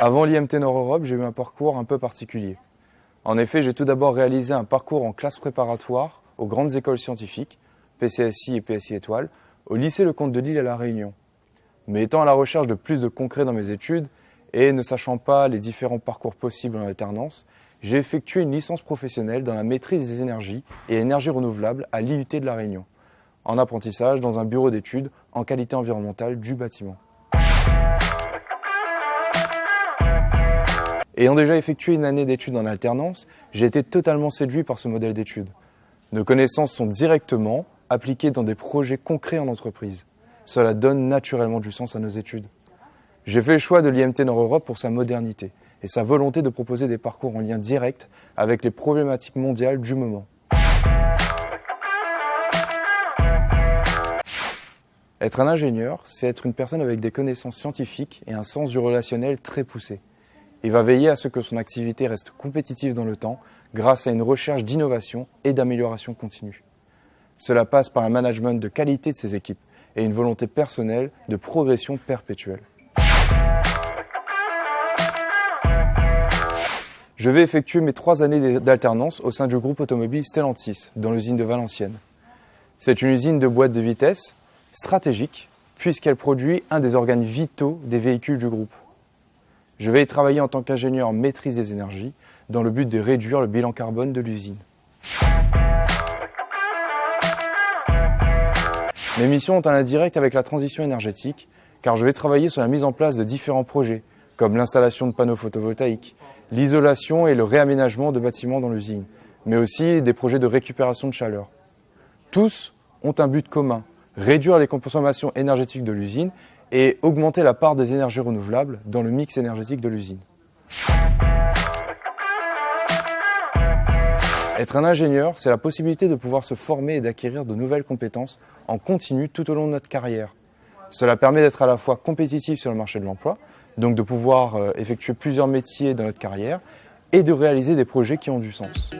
Avant l'IMT Nord-Europe, j'ai eu un parcours un peu particulier. En effet, j'ai tout d'abord réalisé un parcours en classe préparatoire aux grandes écoles scientifiques, PCSI et PSI Étoile, au lycée Lecomte de Lille à La Réunion. Mais étant à la recherche de plus de concret dans mes études et ne sachant pas les différents parcours possibles en alternance, j'ai effectué une licence professionnelle dans la maîtrise des énergies et énergies renouvelables à l'IUT de La Réunion, en apprentissage dans un bureau d'études en qualité environnementale du bâtiment. Ayant déjà effectué une année d'études en alternance, j'ai été totalement séduit par ce modèle d'études. Nos connaissances sont directement appliquées dans des projets concrets en entreprise. Cela donne naturellement du sens à nos études. J'ai fait le choix de l'IMT Nord-Europe pour sa modernité et sa volonté de proposer des parcours en lien direct avec les problématiques mondiales du moment. Être un ingénieur, c'est être une personne avec des connaissances scientifiques et un sens du relationnel très poussé. Il va veiller à ce que son activité reste compétitive dans le temps grâce à une recherche d'innovation et d'amélioration continue. Cela passe par un management de qualité de ses équipes et une volonté personnelle de progression perpétuelle. Je vais effectuer mes 3 années d'alternance au sein du groupe automobile Stellantis, dans l'usine de Valenciennes. C'est une usine de boîtes de vitesse stratégique puisqu'elle produit un des organes vitaux des véhicules du groupe. Je vais y travailler en tant qu'ingénieur en maîtrise des énergies dans le but de réduire le bilan carbone de l'usine. Mes missions ont un lien direct avec la transition énergétique car je vais travailler sur la mise en place de différents projets comme l'installation de panneaux photovoltaïques, l'isolation et le réaménagement de bâtiments dans l'usine, mais aussi des projets de récupération de chaleur. Tous ont un but commun, réduire les consommations énergétiques de l'usine et augmenter la part des énergies renouvelables dans le mix énergétique de l'usine. Être un ingénieur, c'est la possibilité de pouvoir se former et d'acquérir de nouvelles compétences en continu tout au long de notre carrière. Cela permet d'être à la fois compétitif sur le marché de l'emploi, donc de pouvoir effectuer plusieurs métiers dans notre carrière, et de réaliser des projets qui ont du sens.